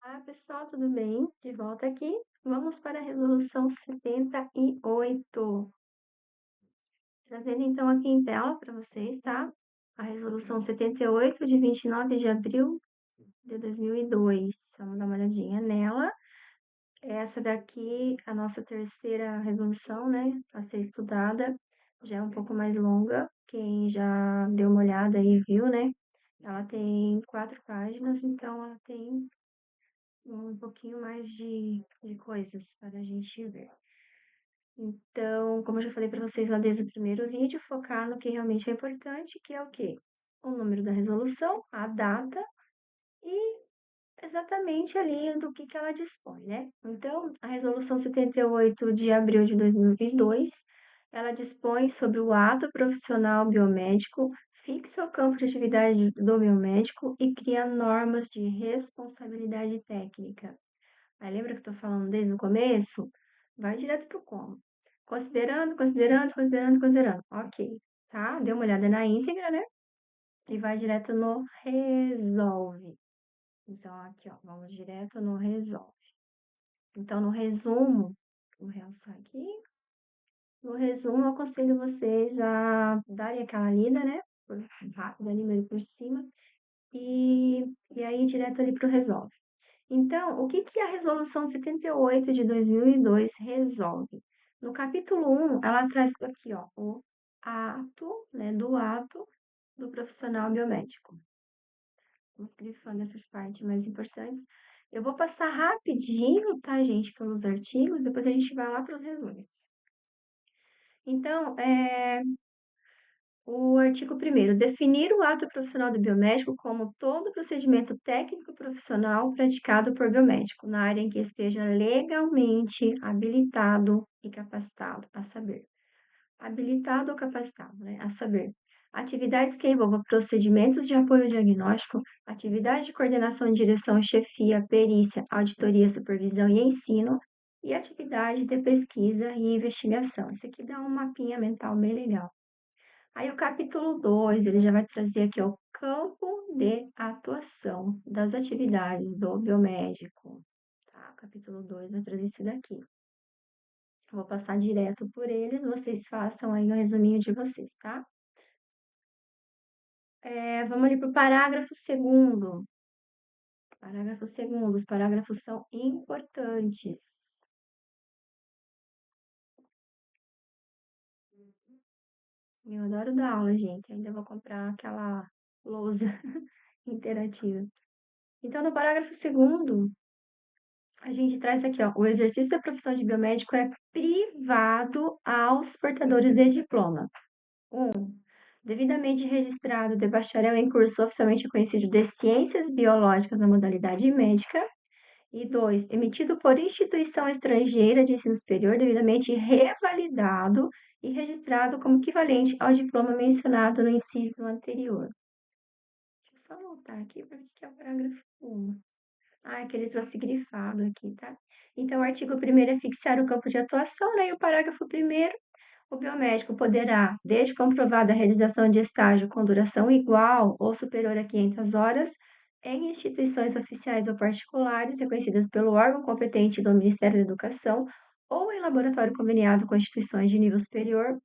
Olá, pessoal, tudo bem? De volta aqui. Vamos para a resolução 78. Trazendo então aqui em tela para vocês, tá? A resolução 78 de 29 de abril de 2002. Vamos dar uma olhadinha nela. Essa daqui, a nossa terceira resolução, né? A ser estudada, já é um pouco mais longa. Quem já deu uma olhada aí viu, né? Ela tem 4 páginas, então ela tem um pouquinho mais de coisas para a gente ver. Então, como eu já falei para vocês lá desde o primeiro vídeo, focar no que realmente é importante, que é o quê? O número da resolução, a data e exatamente ali do que ela dispõe, né? Então, a resolução 78 de abril de 2002, ela dispõe sobre o ato profissional biomédico, fixa o campo de atividade do biomédico e cria normas de responsabilidade técnica. Aí lembra que eu tô falando desde o começo? Vai direto pro como. Considerando, considerando, considerando, considerando. Ok, tá? Dê uma olhada na íntegra, né? E vai direto no resolve. Então, aqui, ó, vamos direto no resolve. Então, no resumo, vou realçar aqui. No resumo, eu aconselho vocês a darem aquela lida, né? Rápido ali, meio por cima. E aí, direto ali pro resolve. Então, o que que a Resolução 78 de 2002 resolve? No capítulo 1, ela traz aqui, ó, o ato, né, do ato do profissional biomédico. Vamos grifando essas partes mais importantes. Eu vou passar rapidinho, tá, gente, pelos artigos, depois a gente vai lá para os resumos. Então, o artigo 1º, definir o ato profissional do biomédico como todo procedimento técnico profissional praticado por biomédico na área em que esteja legalmente habilitado e capacitado, a saber. Habilitado ou capacitado, né? A saber. Atividades que envolvam procedimentos de apoio diagnóstico, atividades de coordenação, direção, chefia, perícia, auditoria, supervisão e ensino, e atividades de pesquisa e investigação. Isso aqui dá um mapinha mental bem legal. Aí o capítulo 2, ele já vai trazer aqui o campo de atuação das atividades do biomédico. Tá? O capítulo 2 vai trazer isso daqui. Vou passar direto por eles, vocês façam aí no resuminho de vocês, tá? Vamos ali para o parágrafo 2º. Parágrafo 2º, os parágrafos são importantes. Eu adoro dar aula, gente. Ainda vou comprar aquela lousa interativa. Então, no parágrafo 2º, a gente traz aqui, ó, o exercício da profissão de biomédico é privado aos portadores de diploma. 1. Devidamente registrado de bacharel em curso oficialmente reconhecido de ciências biológicas na modalidade médica. E 2. Emitido por instituição estrangeira de ensino superior devidamente revalidado e registrado como equivalente ao diploma mencionado no inciso anterior. Deixa eu só voltar aqui para que é o parágrafo 1. Ah, é que ele trouxe grifado aqui, tá? Então, o artigo 1º é fixar o campo de atuação, né? E o parágrafo 1º, o biomédico poderá, desde comprovada a realização de estágio com duração igual ou superior a 500 horas, em instituições oficiais ou particulares reconhecidas pelo órgão competente do Ministério da Educação ou em laboratório conveniado com instituições de nível superior,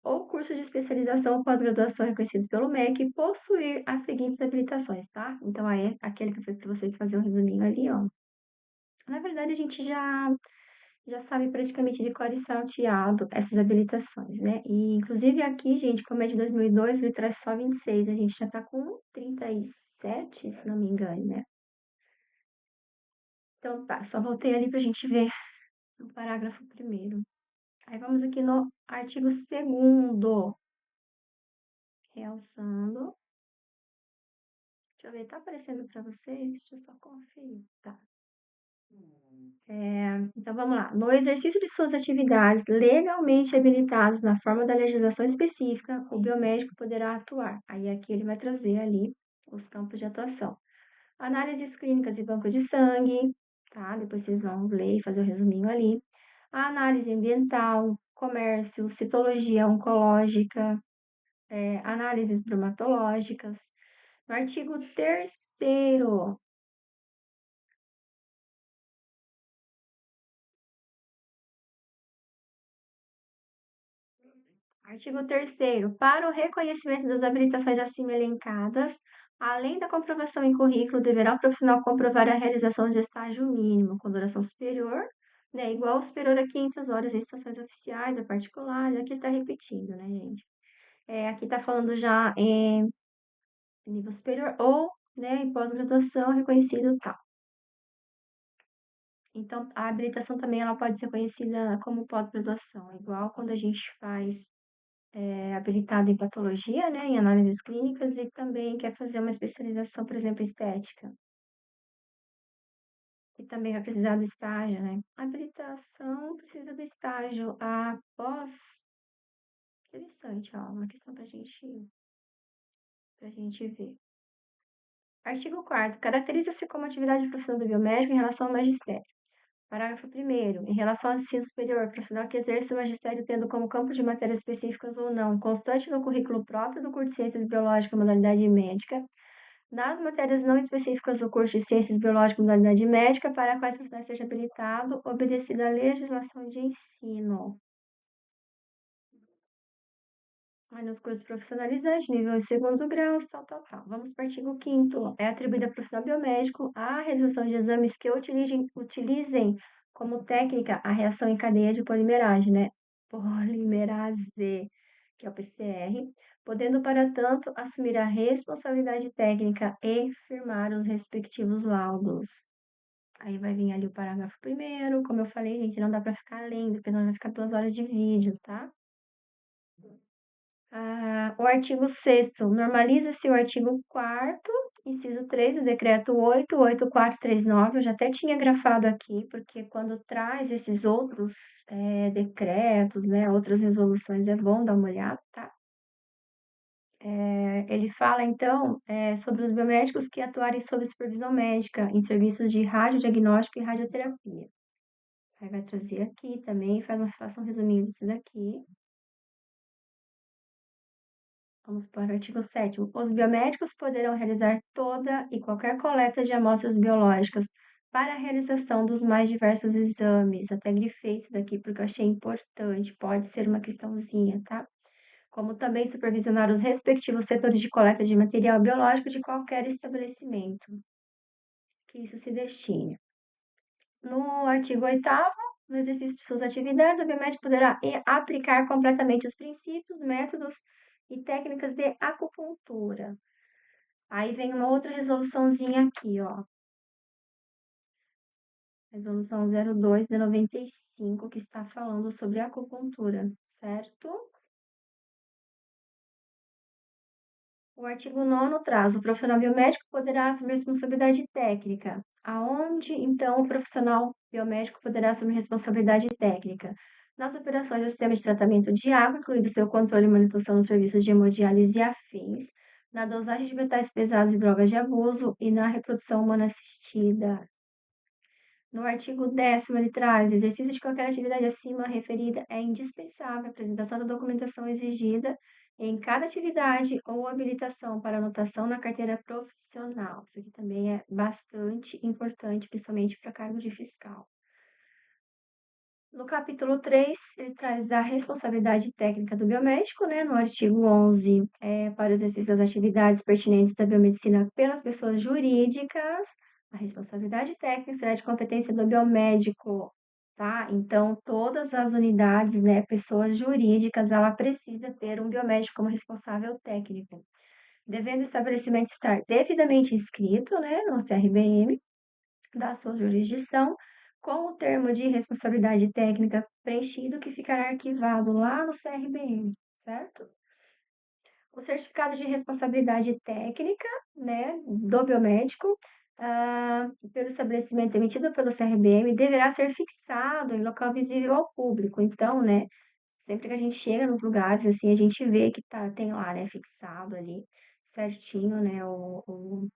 ou cursos de especialização ou pós-graduação reconhecidos pelo MEC, possuir as seguintes habilitações, tá? Então, aí é aquele que foi para vocês fazer um resuminho ali, ó. Na verdade, a gente já sabe praticamente de cor e salteado essas habilitações, né? E, inclusive, aqui, gente, como é de 2002, ele traz só 26, a gente já tá com 37, se não me engano, né? Então, tá, só voltei ali pra gente ver o parágrafo 1º. Aí, vamos aqui no artigo 2º, realçando. Deixa eu ver, tá aparecendo para vocês? Deixa eu só conferir. Tá. Então vamos lá. No exercício de suas atividades legalmente habilitadas na forma da legislação específica, o biomédico poderá atuar. Aí aqui ele vai trazer ali os campos de atuação. Análises clínicas e banco de sangue, tá? Depois vocês vão ler e fazer o resuminho ali. A análise ambiental, comércio, citologia oncológica, análises bromatológicas. No artigo 3º, Artigo 3º. Para o reconhecimento das habilitações acima elencadas, além da comprovação em currículo, deverá o profissional comprovar a realização de estágio mínimo, com duração superior, né, igual ou superior a 500 horas em estações oficiais ou particulares. Aqui está repetindo, né, gente? Aqui está falando já em nível superior ou, né, em pós-graduação reconhecido tal. Então, a habilitação também ela pode ser conhecida como pós-graduação, igual quando a gente faz habilitado em patologia, né, em análises clínicas, e também quer fazer uma especialização, por exemplo, em estética, e também vai precisar do estágio, né? A habilitação precisa do estágio após. Interessante, ó, uma questão pra gente ver. Artigo 4º. Caracteriza-se como atividade profissional do biomédico em relação ao magistério. Parágrafo 1º. Em relação ao ensino superior, profissional que exerce o magistério tendo como campo de matérias específicas ou não, constante no currículo próprio do curso de Ciências Biológicas, modalidade médica, nas matérias não específicas do curso de Ciências Biológicas, modalidade médica, para a quais o profissional seja habilitado, obedecida à legislação de ensino. Aí nos cursos profissionalizantes, nível em segundo grau, tal. Vamos para o artigo 5º. É atribuída ao profissional biomédico a realização de exames que utilizem como técnica a reação em cadeia de polimerase, né? Polimerase, que é o PCR, podendo, para tanto, assumir a responsabilidade técnica e firmar os respectivos laudos. Aí vai vir ali o parágrafo 1º. Como eu falei, gente, não dá para ficar lendo, porque não vai ficar 2 horas de vídeo, tá? O artigo 6º, normaliza-se o artigo 4º, inciso 3 do decreto 8.8439, eu já até tinha grafado aqui, porque quando traz esses outros decretos, né, outras resoluções, é bom dar uma olhada, tá? Ele fala, então, sobre os biomédicos que atuarem sob supervisão médica em serviços de radiodiagnóstico e radioterapia. Aí vai trazer aqui também, faça um resuminho disso daqui. Vamos para o artigo 7º. Os biomédicos poderão realizar toda e qualquer coleta de amostras biológicas para a realização dos mais diversos exames. Até grifei isso daqui porque eu achei importante, pode ser uma questãozinha, tá? Como também supervisionar os respectivos setores de coleta de material biológico de qualquer estabelecimento que isso se destine. No artigo 8º, no exercício de suas atividades, o biomédico poderá aplicar completamente os princípios, métodos e técnicas de acupuntura. Aí vem uma outra resoluçãozinha aqui, ó. Resolução 02 de 95, que está falando sobre acupuntura, certo? O artigo 9º traz: o profissional biomédico poderá assumir responsabilidade técnica. Aonde, então, o profissional biomédico poderá assumir responsabilidade técnica? Nas operações do sistema de tratamento de água, incluindo seu controle e manutenção nos serviços de hemodiálise e afins, na dosagem de metais pesados e drogas de abuso e na reprodução humana assistida. No artigo 10º, ele traz: exercício de qualquer atividade acima referida é indispensável a apresentação da documentação exigida em cada atividade ou habilitação para anotação na carteira profissional. Isso aqui também é bastante importante, principalmente para cargo de fiscal. No capítulo 3, ele traz da responsabilidade técnica do biomédico, né? No artigo 11, para o exercício das atividades pertinentes da biomedicina pelas pessoas jurídicas, a responsabilidade técnica será de competência do biomédico, tá? Então, todas as unidades, né, pessoas jurídicas, ela precisa ter um biomédico como responsável técnico, devendo o estabelecimento estar devidamente inscrito, né, no CRBM, da sua jurisdição, com o termo de responsabilidade técnica preenchido, que ficará arquivado lá no CRBM, certo? O certificado de responsabilidade técnica, né, do biomédico, pelo estabelecimento emitido pelo CRBM, deverá ser fixado em local visível ao público. Então, né, sempre que a gente chega nos lugares, assim, a gente vê que tem lá, né, fixado ali, certinho, né, o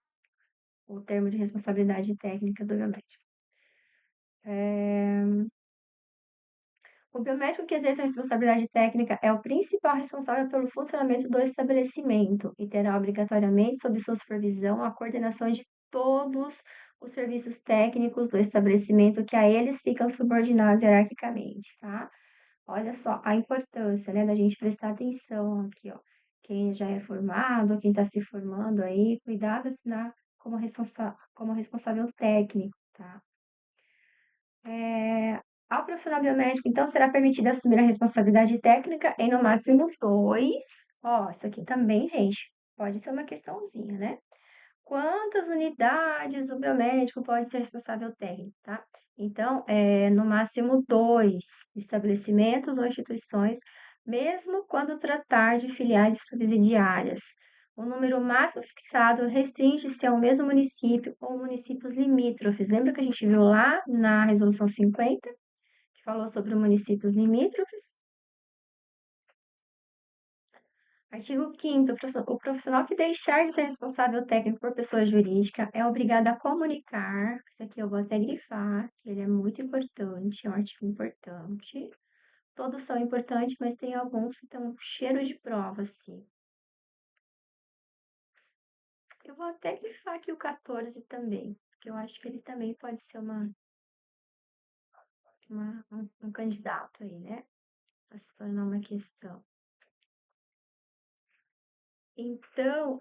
termo de responsabilidade técnica do biomédico. O biomédico que exerce a responsabilidade técnica é o principal responsável pelo funcionamento do estabelecimento e terá obrigatoriamente sob sua supervisão a coordenação de todos os serviços técnicos do estabelecimento que a eles ficam subordinados hierarquicamente, tá? Olha só a importância, né, da gente prestar atenção aqui, ó. Quem já é formado, quem está se formando aí, cuidado assinar como responsável técnico, tá? Ao profissional biomédico, então, será permitido assumir a responsabilidade técnica em no máximo dois. Ó, isso aqui também, gente, pode ser uma questãozinha, né? Quantas unidades o biomédico pode ser responsável técnico, tá? Então, no máximo dois estabelecimentos ou instituições, mesmo quando tratar de filiais e subsidiárias. O número máximo fixado restringe-se ao mesmo município ou municípios limítrofes. Lembra que a gente viu lá na Resolução 50, que falou sobre municípios limítrofes? Artigo 5º, o profissional que deixar de ser responsável técnico por pessoa jurídica é obrigado a comunicar, isso aqui eu vou até grifar, que ele é muito importante, é um artigo importante. Todos são importantes, mas tem alguns que estão cheiro de prova, assim. Eu vou até grifar aqui o 14 também, porque eu acho que ele também pode ser um candidato aí, né? A se tornar uma questão. Então,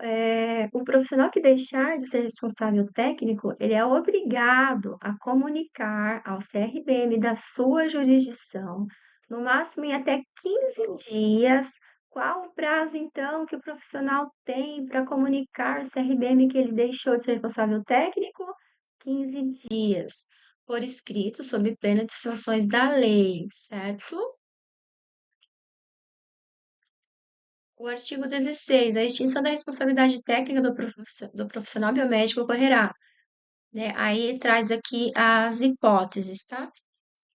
o profissional que deixar de ser responsável técnico, ele é obrigado a comunicar ao CRBM da sua jurisdição, no máximo em até 15 dias, qual o prazo, então, que o profissional tem para comunicar ao CRBM que ele deixou de ser responsável técnico? 15 dias, por escrito, sob pena de sanções da lei, certo? O artigo 16, a extinção da responsabilidade técnica do profissional biomédico ocorrerá, né? Aí traz aqui as hipóteses, tá?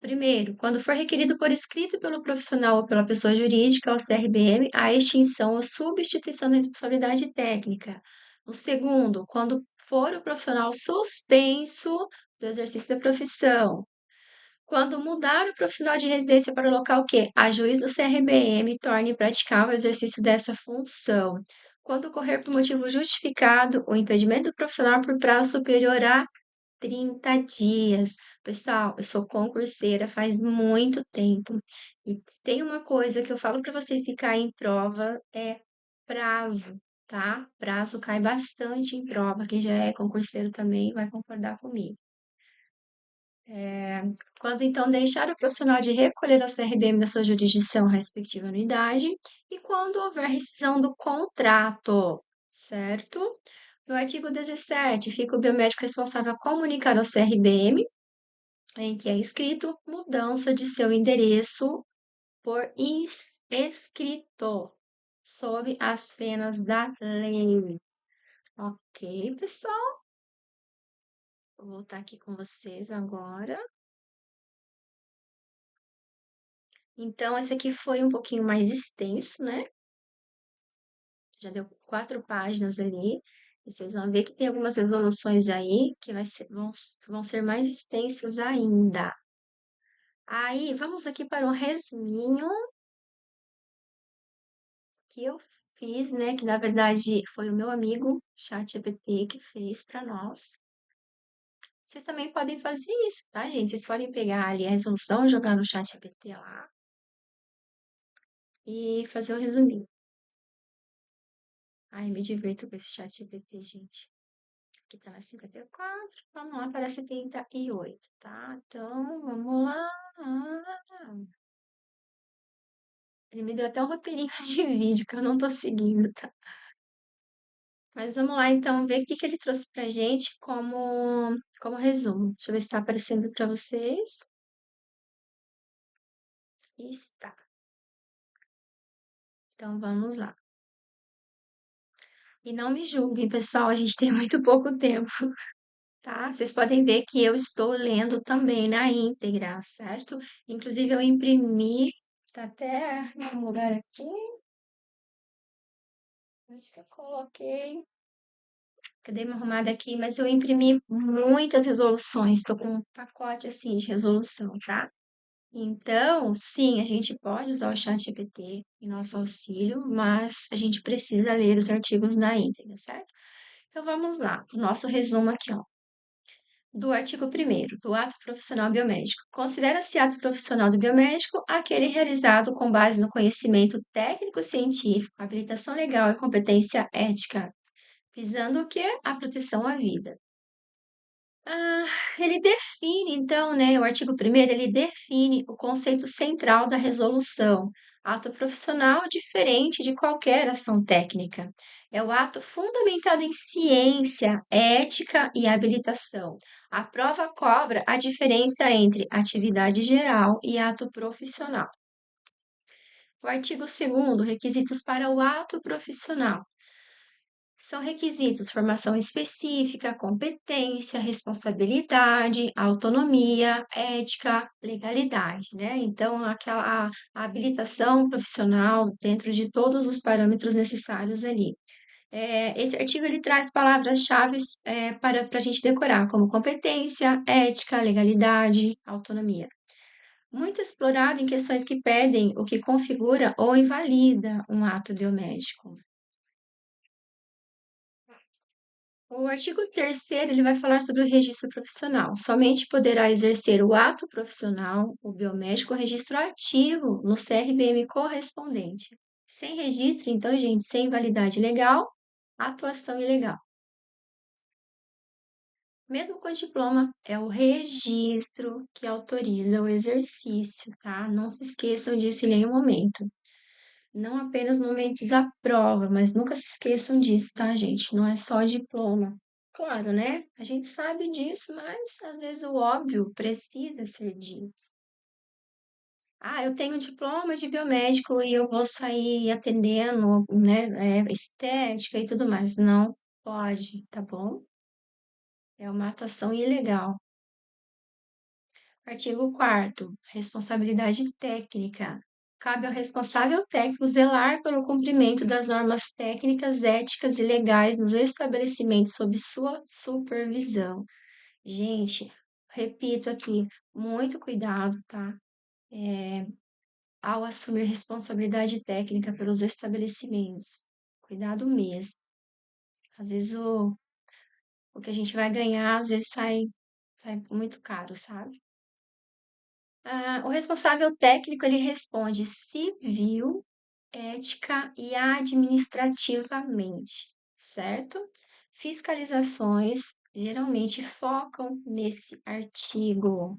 Primeiro, quando for requerido por escrito pelo profissional ou pela pessoa jurídica ao CRBM, a extinção ou substituição da responsabilidade técnica. O segundo, quando for o profissional suspenso do exercício da profissão. Quando mudar o profissional de residência para o local que a juiz do CRBM torne praticável o exercício dessa função. Quando ocorrer por motivo justificado o impedimento do profissional por prazo superior a 30 dias. Pessoal, eu sou concurseira faz muito tempo e tem uma coisa que eu falo para vocês que cai em prova é prazo, tá? Prazo cai bastante em prova. Quem já é concurseiro também vai concordar comigo. Quando então deixar o profissional de recolher ao CRBM da sua jurisdição respectiva unidade e quando houver rescisão do contrato, certo? No artigo 17, fica o biomédico responsável a comunicar ao CRBM, em que é escrito, mudança de seu endereço por escrito, sob as penas da lei. Ok, pessoal? Vou voltar aqui com vocês agora. Então, esse aqui foi um pouquinho mais extenso, né? Já deu 4 páginas ali. E vocês vão ver que tem algumas resoluções aí que vão ser mais extensas ainda. Aí, vamos aqui para um resuminho que eu fiz, né? Que na verdade foi o meu amigo ChatGPT que fez para nós. Vocês também podem fazer isso, tá, gente? Vocês podem pegar ali a resolução, jogar no ChatGPT lá e fazer o resuminho. Ai, me divirto com esse ChatGPT, gente. Aqui tá na 54, vamos lá para 78, tá? Então, vamos lá. Ele me deu até um roteirinho de vídeo que eu não tô seguindo, tá? Mas vamos lá, então, ver o que que ele trouxe pra gente como resumo. Deixa eu ver se tá aparecendo pra vocês. Está. Então, vamos lá. E não me julguem, pessoal, a gente tem muito pouco tempo, tá? Vocês podem ver que eu estou lendo também na íntegra, certo? Inclusive, eu imprimi, tá até em um lugar aqui. Acho que eu coloquei. Cadê uma arrumada aqui? Mas eu imprimi muitas resoluções. Estou com um pacote assim de resolução, tá? Então, sim, a gente pode usar o ChatGPT em nosso auxílio, mas a gente precisa ler os artigos na íntegra, certo? Então vamos lá, o nosso resumo aqui, ó. Do artigo 1º, do ato profissional biomédico. Considera-se ato profissional do biomédico aquele realizado com base no conhecimento técnico-científico, habilitação legal e competência ética, visando o quê? A proteção à vida. Ah, ele define, então, né, o artigo 1º, ele define o conceito central da resolução. Ato profissional diferente de qualquer ação técnica. É o ato fundamentado em ciência, ética e habilitação. A prova cobra a diferença entre atividade geral e ato profissional. O artigo 2º, requisitos para o ato profissional. São requisitos formação específica, competência, responsabilidade, autonomia, ética, legalidade, né? Então, a habilitação profissional dentro de todos os parâmetros necessários ali. Esse artigo ele traz palavras-chave para a gente decorar, como competência, ética, legalidade, autonomia. Muito explorado em questões que pedem o que configura ou invalida um ato biomédico. O artigo 3º, ele vai falar sobre o registro profissional. Somente poderá exercer o ato profissional, o biomédico, o registro ativo no CRBM correspondente. Sem registro, então, gente, sem validade legal, atuação ilegal. Mesmo com diploma, é o registro que autoriza o exercício, tá? Não se esqueçam disso em nenhum momento. Não apenas no momento da prova, mas nunca se esqueçam disso, tá, gente? Não é só diploma. Claro, né? A gente sabe disso, mas às vezes o óbvio precisa ser dito. Ah, eu tenho diploma de biomédico e eu vou sair atendendo, né, estética e tudo mais. Não pode, tá bom? É uma atuação ilegal. Artigo 4º, responsabilidade técnica. Cabe ao responsável técnico zelar pelo cumprimento das normas técnicas, éticas e legais nos estabelecimentos sob sua supervisão. Gente, repito aqui, muito cuidado, tá? Ao assumir responsabilidade técnica pelos estabelecimentos. Cuidado mesmo. Às vezes o que a gente vai ganhar, às vezes sai muito caro, sabe? O responsável técnico, ele responde civil, ética e administrativamente, certo? Fiscalizações geralmente focam nesse artigo.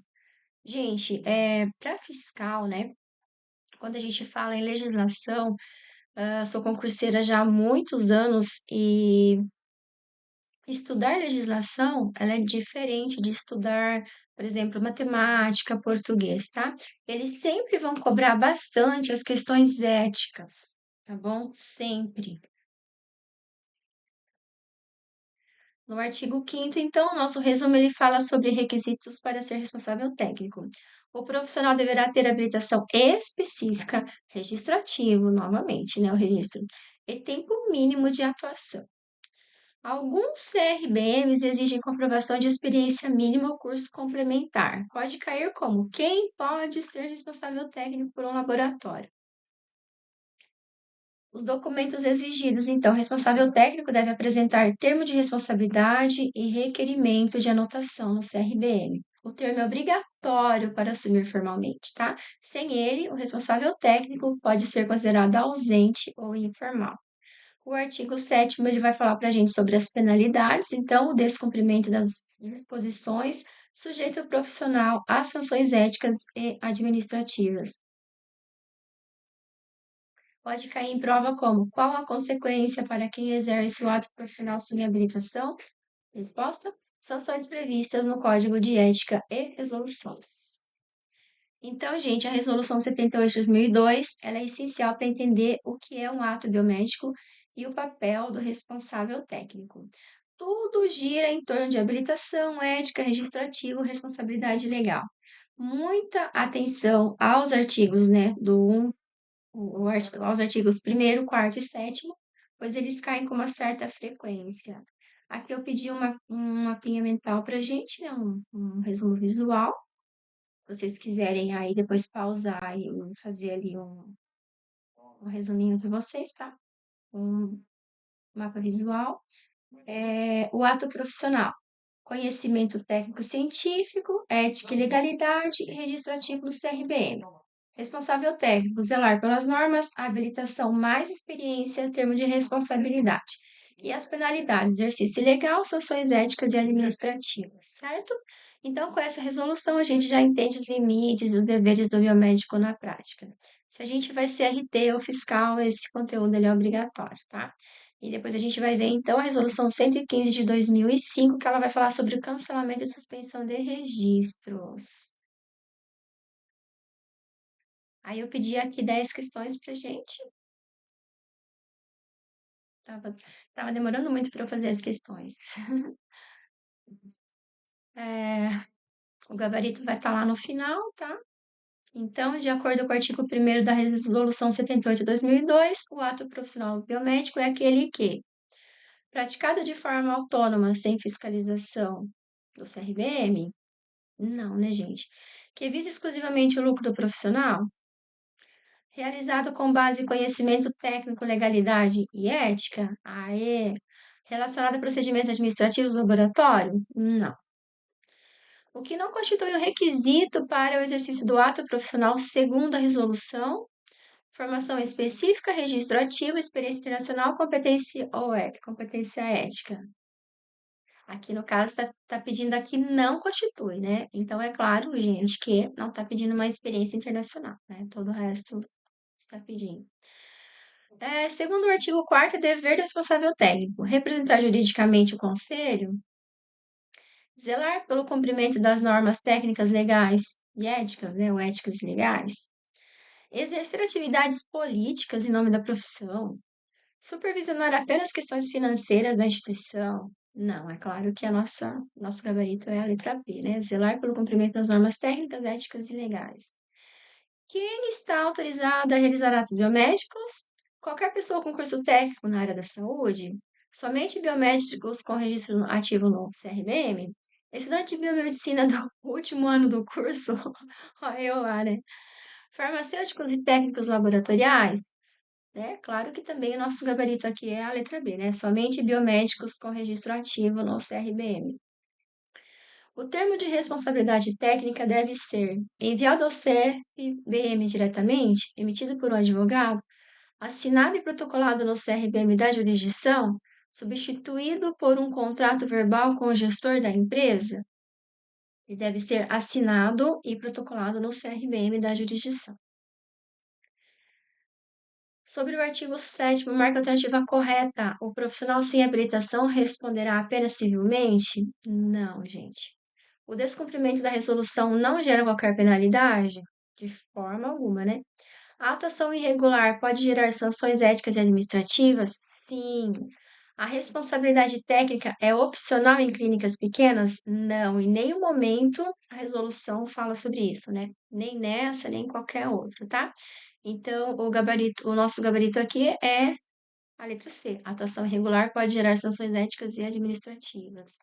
Gente, para fiscal, né? Quando a gente fala em legislação, sou concurseira já há muitos anos e estudar legislação, ela é diferente de estudar, por exemplo, matemática, português, tá? Eles sempre vão cobrar bastante as questões éticas, tá bom? Sempre. No artigo 5º, então, o nosso resumo ele fala sobre requisitos para ser responsável técnico. O profissional deverá ter habilitação específica, registro ativo, novamente, né, o registro, e tempo mínimo de atuação. Alguns CRBMs exigem comprovação de experiência mínima ou curso complementar. Pode cair como quem pode ser responsável técnico por um laboratório. Os documentos exigidos, então, o responsável técnico deve apresentar termo de responsabilidade e requerimento de anotação no CRBM. O termo é obrigatório para assumir formalmente, tá? Sem ele, o responsável técnico pode ser considerado ausente ou informal. O artigo 7º, ele vai falar para a gente sobre as penalidades, então, o descumprimento das disposições sujeita o profissional a sanções éticas e administrativas. Pode cair em prova como: qual a consequência para quem exerce o ato profissional sem habilitação? Resposta: sanções previstas no Código de Ética e Resoluções. Então, gente, a Resolução 78 de 2002, ela é essencial para entender o que é um ato biomédico e o papel do responsável técnico. Tudo gira em torno de habilitação, ética, registro ativo, responsabilidade legal. Muita atenção aos artigos, né, aos artigos 1º, 4º e 7º, pois eles caem com uma certa frequência. Aqui eu pedi um mapinha mental para a gente, né, um resumo visual. Se vocês quiserem aí depois pausar e fazer ali um resuminho de vocês, tá? Um mapa visual. O ato profissional. conhecimento técnico-científico, ética e legalidade e registro ativo do CRBM. Responsável técnico, zelar pelas normas, habilitação mais experiência, termo de responsabilidade. E as penalidades, exercício ilegal, sanções éticas e administrativas, certo? Então, com essa resolução, a gente já entende os limites e os deveres do biomédico na prática. Se a gente vai ser RT ou fiscal, esse conteúdo ele é obrigatório, tá? E depois a gente vai ver, então, a resolução 115 de 2005, que ela vai falar sobre o cancelamento e suspensão de registros. Aí eu pedi aqui 10 questões pra gente. Tava demorando muito para eu fazer as questões. O gabarito vai estar lá no final, tá? Então, de acordo com o artigo 1º da Resolução 78/2002, o ato profissional biomédico é aquele que, praticado de forma autônoma, sem fiscalização do CRBM, não, né, gente? Que visa exclusivamente o lucro do profissional, realizado com base em conhecimento técnico, legalidade e ética, relacionado a procedimentos administrativos do laboratório, não. O que não constitui o requisito para o exercício do ato profissional segundo a resolução, formação específica, registro ativo, experiência internacional, competência competência ética. Aqui, no caso, tá pedindo aqui não constitui, né? Então, é claro, gente, que não tá pedindo uma experiência internacional, né? Todo o resto está pedindo. Segundo o artigo 4º, é dever do responsável técnico representar juridicamente o conselho, zelar pelo cumprimento das normas técnicas legais e éticas, né, ou éticas e legais, exercer atividades políticas em nome da profissão, supervisionar apenas questões financeiras da instituição. Não, é claro que nosso gabarito é a letra B, né? Zelar pelo cumprimento das normas técnicas, éticas e legais. Quem está autorizado a realizar atos biomédicos? Qualquer pessoa com curso técnico na área da saúde, somente biomédicos com registro ativo no CRBM, estudante de biomedicina do último ano do curso, olha eu lá, né? Farmacêuticos e técnicos laboratoriais, né? Claro que também o nosso gabarito aqui é a letra B, né? Somente biomédicos com registro ativo no CRBM. O termo de responsabilidade técnica deve ser enviado ao CRBM diretamente, emitido por um advogado, assinado e protocolado no CRBM da jurisdição, substituído por um contrato verbal com o gestor da empresa. E deve ser assinado e protocolado no CRBM da jurisdição. Sobre o artigo 7º, marca alternativa correta. O profissional sem habilitação responderá apenas civilmente? Não, gente. O descumprimento da resolução não gera qualquer penalidade? De forma alguma, né? A atuação irregular pode gerar sanções éticas e administrativas? Sim. A responsabilidade técnica é opcional em clínicas pequenas? Não. Em nenhum momento a resolução fala sobre isso, né? Nem nessa, nem em qualquer outra, tá? Então, o nosso gabarito aqui é a letra C. A atuação irregular pode gerar sanções éticas e administrativas.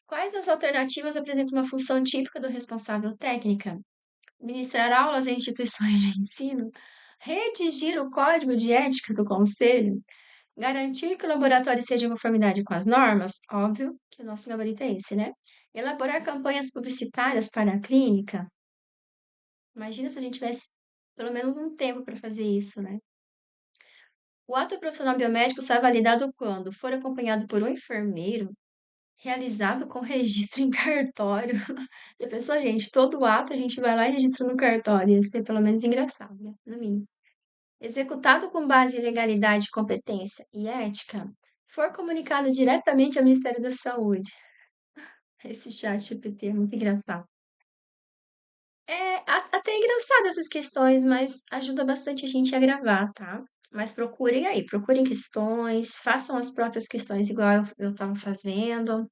Quais das alternativas apresentam uma função típica do responsável técnica? Ministrar aulas em instituições de ensino? Redigir o código de ética do conselho? Garantir que o laboratório seja em conformidade com as normas? Óbvio que o nosso gabarito é esse, né? Elaborar campanhas publicitárias para a clínica? Imagina se a gente tivesse pelo menos um tempo para fazer isso, né? O ato profissional biomédico só é validado quando for acompanhado por um enfermeiro, realizado com registro em cartório. Já pensou, gente? Todo ato a gente vai lá e registra no cartório. Ia ser pelo menos engraçado, né? No mínimo. Executado com base em legalidade, competência e ética, for comunicado diretamente ao Ministério da Saúde. Esse chat GPT é muito engraçado. Até engraçado essas questões, mas ajuda bastante a gente a gravar, tá? Mas procurem aí, procurem questões, façam as próprias questões igual eu estava fazendo.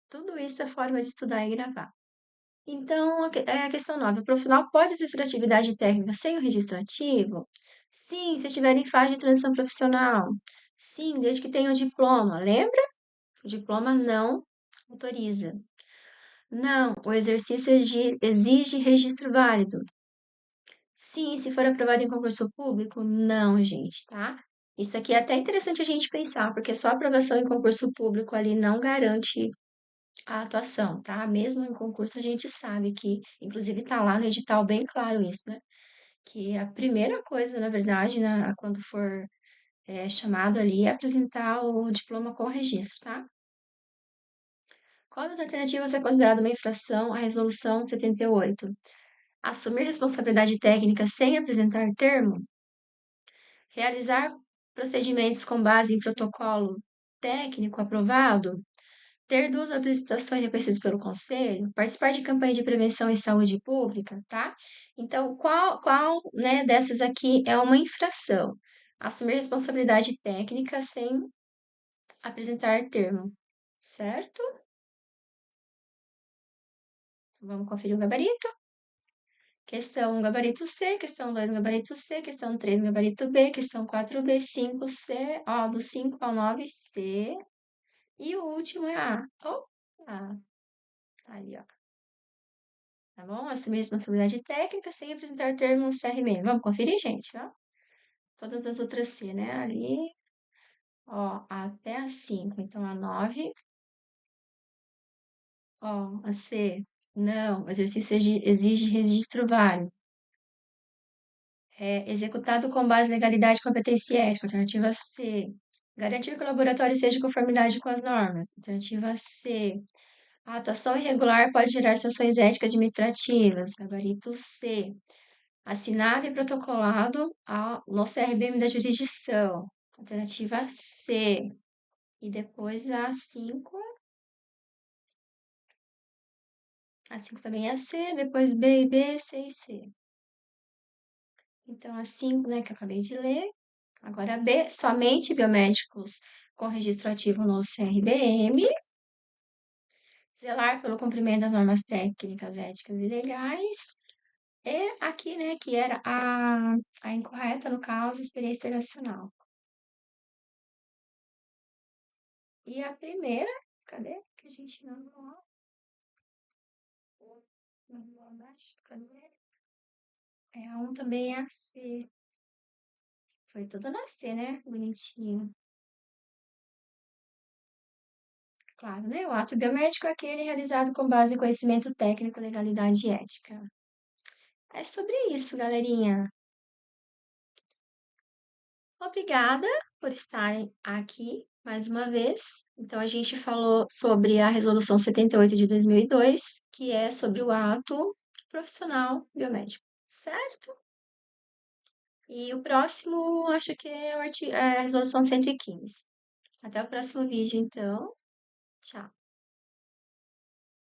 Tudo isso é forma de estudar e gravar. Então, a questão 9. O profissional pode exercer atividade técnica sem o registro ativo? Sim, se estiver em fase de transição profissional. Sim, desde que tenha o diploma. Lembra? O diploma não autoriza. Não, o exercício exige registro válido. Sim, se for aprovado em concurso público? Não, gente, tá? Isso aqui é até interessante a gente pensar, porque só aprovação em concurso público ali não garante a atuação, tá? Mesmo em concurso, a gente sabe que, inclusive tá lá no edital bem claro isso, né? Que a primeira coisa, na verdade, né, quando for chamado ali, é apresentar o diploma com registro, tá? Qual das alternativas é considerada uma infração à Resolução 78? Assumir responsabilidade técnica sem apresentar termo? Realizar procedimentos com base em protocolo técnico aprovado? Ter duas apresentações reconhecidas pelo Conselho? Participar de campanha de prevenção em saúde pública, tá? Então, qual, né, dessas aqui é uma infração? Assumir responsabilidade técnica sem apresentar termo, certo? Vamos conferir o gabarito? Questão 1, gabarito C, questão 2, gabarito C, questão 3, gabarito B, questão 4B, 5C, ó, do 5 ao 9, C. E o último é A. Opa, tá ali, ó. Tá bom? Assumir responsabilidade técnica sem apresentar termo CRM. Vamos conferir, gente, ó. Todas as outras C, né? Ali, ó, até a 5. Então, a 9, ó, a C. Não, o exercício exige registro válido. Executado com base em legalidade, competência e ética. Alternativa C. Garantir que o laboratório esteja em conformidade com as normas. Alternativa C. A atuação irregular pode gerar sanções éticas administrativas. Gabarito C. Assinado e protocolado no CRBM da jurisdição. Alternativa C. E depois a 5. A 5 também é C. Depois B e B, C e C. Então, a 5, né, que eu acabei de ler. Agora, B, somente biomédicos com registro ativo no CRBM. Zelar pelo cumprimento das normas técnicas, éticas e legais. E aqui, né, que era a incorreta, no caso, experiência internacional. E a primeira, cadê? Que a gente não abaixo, cadê? A 1 também é a C. Foi tudo na C, né? Bonitinho. Claro, né? O ato biomédico é aquele realizado com base em conhecimento técnico, legalidade e ética. É sobre isso, galerinha. Obrigada por estarem aqui mais uma vez. Então, a gente falou sobre a Resolução 78 de 2002, que é sobre o ato profissional biomédico, certo? E o próximo, acho que é a Resolução 115. Até o próximo vídeo, então. Tchau.